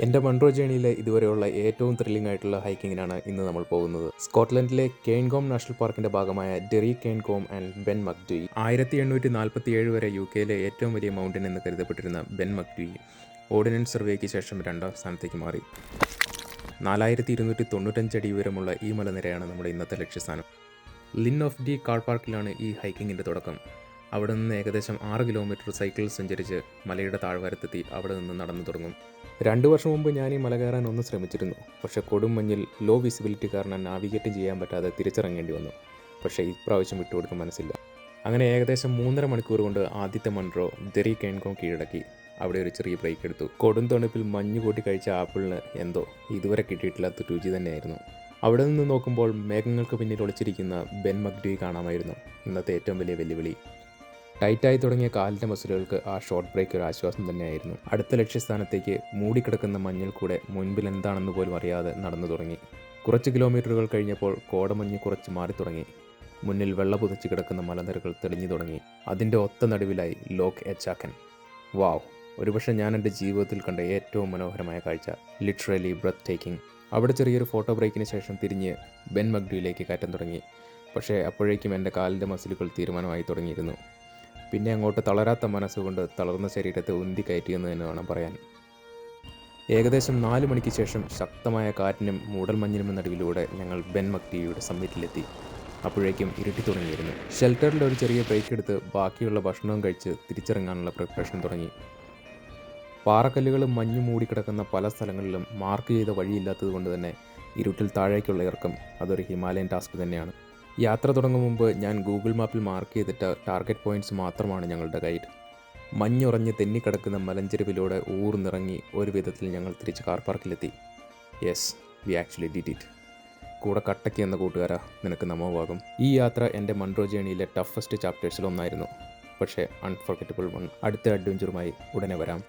എൻ്റെ മൺട്രോ ജേണിയിലെ ഇതുവരെയുള്ള ഏറ്റവും ത്രില്ലിംഗ് ആയിട്ടുള്ള ഹൈക്കിങ്ങിനാണ് ഇന്ന് നമ്മൾ പോകുന്നത്. സ്കോട്ട്ലൻഡിലെ കെയ്ൻകോം നാഷണൽ പാർക്കിന്റെ ഭാഗമായ ഡെറി കെയ്ൻകോം ആൻഡ് ബെൻ മക്ഡ്യൂയി. 1847 വരെ യുകെയിലെ ഏറ്റവും വലിയ മൗണ്ടൻ എന്ന് കരുതപ്പെട്ടിരുന്ന ബെൻ മക്ഡ്യൂയി ഓർഡിനൻസ് സർവേക്ക് ശേഷം 2ാം സ്ഥാനത്തേക്ക് മാറി. 4295 അടി ഉയരമുള്ള ഈ മലനിരയാണ് നമ്മുടെ ഇന്നത്തെ ലക്ഷ്യസ്ഥാനം. ലിൻ ഓഫ് ഡി കാർ പാർക്കിലാണ് ഈ ഹൈക്കിങ്ങിൻ്റെ തുടക്കം. അവിടെ നിന്ന് ഏകദേശം 6 കിലോമീറ്റർ സൈക്കിൾ സഞ്ചരിച്ച് മലയുടെ താഴ്വാരത്തെത്തി അവിടെ നിന്ന് നടന്നു തുടങ്ങും. 2 വർഷം മുമ്പ് ഞാൻ ഈ മല കയറാൻ ഒന്ന് ശ്രമിച്ചിരുന്നു. പക്ഷേ കൊടും മഞ്ഞിൽ ലോ വിസിബിലിറ്റി കാരണം നാവിഗേറ്റ് ചെയ്യാൻ പറ്റാതെ തിരിച്ചിറങ്ങേണ്ടി വന്നു. പക്ഷേ ഇപ്രാവശ്യം വിട്ടുകൊടുക്കാൻ മനസ്സില്ല. അങ്ങനെ ഏകദേശം 3.5 മണിക്കൂർ കൊണ്ട് ആദ്യത്തെ മൺട്രോ ഡെറി കെയ്ൻകോം കീഴടക്കി. അവിടെ ഒരു ചെറിയ ബ്രേക്ക് എടുത്തു. കൊടും തണുപ്പിൽ മഞ്ഞ് കൂട്ടി കഴിച്ച ആപ്പിളിന് എന്തോ ഇതുവരെ കിട്ടിയിട്ടില്ലാത്ത രുചി തന്നെയായിരുന്നു. അവിടെ നിന്ന് നോക്കുമ്പോൾ മേഘങ്ങൾക്ക് പിന്നിൽ ഒളിച്ചിരിക്കുന്ന ബെൻ മക്ഡ്യൂയി കാണാമായിരുന്നു. ഇന്നത്തെ ഏറ്റവും വലിയ വെല്ലുവിളി. ടൈറ്റായി തുടങ്ങിയ കാലിൻ്റെ മസിലുകൾക്ക് ആ ഷോർട്ട് ബ്രേക്ക് ഒരു ആശ്വാസം തന്നെയായിരുന്നു. അടുത്ത ലക്ഷ്യസ്ഥാനത്തേക്ക് മൂടിക്കിടക്കുന്ന മഞ്ഞിൽ കൂടെ മുൻപിൽ എന്താണെന്ന് പോലും അറിയാതെ നടന്നു തുടങ്ങി. കുറച്ച് കിലോമീറ്ററുകൾ കഴിഞ്ഞപ്പോൾ കോടമഞ്ഞ് കുറച്ച് മാറി തുടങ്ങി. മുന്നിൽ വെള്ള പുതച്ച് കിടക്കുന്ന മലനിരകൾ തെളിഞ്ഞു തുടങ്ങി. അതിൻ്റെ ഒത്ത നടുവിലായി ലോക് എച്ചാക്കൻ. വാവ്! ഒരുപക്ഷെ ഞാൻ എൻ്റെ ജീവിതത്തിൽ കണ്ട ഏറ്റവും മനോഹരമായ കാഴ്ച. Literally breathtaking. അവിടെ ചെറിയൊരു ഫോട്ടോ ബ്രേക്കിന് ശേഷം തിരിഞ്ഞ് ബെൻ മക്ഡ്യൂയിലേക്ക് കയറ്റം തുടങ്ങി. പക്ഷേ അപ്പോഴേക്കും എൻ്റെ കാലിൻ്റെ മസിലുകൾ തീരുമാനമായി തുടങ്ങിയിരുന്നു. പിന്നെ അങ്ങോട്ട് തളരാത്ത മനസ്സുകൊണ്ട് തളർന്ന ശരീരത്തെ ഉന്തി കയറ്റിയെന്ന് തന്നെ വേണം പറയാൻ. ഏകദേശം 4 മണിക്ക് ശേഷം ശക്തമായ കാറ്റിനും മൂടൽമഞ്ഞിനും നടുവിലൂടെ ഞങ്ങൾ ബെൻ മക്ഡ്യൂയിയുടെ സമ്മിറ്റിലെത്തി. അപ്പോഴേക്കും ഇരുട്ടി തുടങ്ങിയിരുന്നു. ഷെൽട്ടറിൽ ഒരു ചെറിയ ബ്രേക്ക് എടുത്ത് ബാക്കിയുള്ള ഭക്ഷണവും കഴിച്ച് തിരിച്ചിറങ്ങാനുള്ള പ്രിപ്പറേഷൻ തുടങ്ങി. പാറക്കല്ലുകളും മഞ്ഞ് മൂടിക്കിടക്കുന്ന പല സ്ഥലങ്ങളിലും മാർക്ക് ചെയ്ത വഴിയില്ലാത്തത് കൊണ്ട് തന്നെ ഇരുട്ടിൽ താഴേക്കുള്ള ഇറക്കം അതൊരു ഹിമാലയൻ ടാസ്ക് തന്നെയാണ്. യാത്ര തുടങ്ങും മുമ്പ് ഞാൻ ഗൂഗിൾ മാപ്പിൽ മാർക്ക് ചെയ്തിട്ട ടാർഗറ്റ് പോയിൻറ്റ്സ് മാത്രമാണ് ഞങ്ങളുടെ ഗൈഡ്. മഞ്ഞുറഞ്ഞ് തെന്നിക്കിടക്കുന്ന മലഞ്ചെരുവിലൂടെ ഊർന്നിറങ്ങി ഒരു വിധത്തിൽ ഞങ്ങൾ തിരിച്ച് കാർ പാർക്കിലെത്തി. Yes, we actually did it. കൂടെ കട്ടയ്ക്ക് എന്ന കൂട്ടുകാരാ, നിനക്ക് നമോഭാഗം. ഈ യാത്ര എൻ്റെ മൺട്രോ ജേണിയിലെ ടഫസ്റ്റ് ചാപ്റ്റേഴ്സിലൊന്നായിരുന്നു. പക്ഷേ അൺഫർഗറ്റബിൾ വൺ. അടുത്ത അഡ്വഞ്ചറുമായി ഉടനെ വരാം.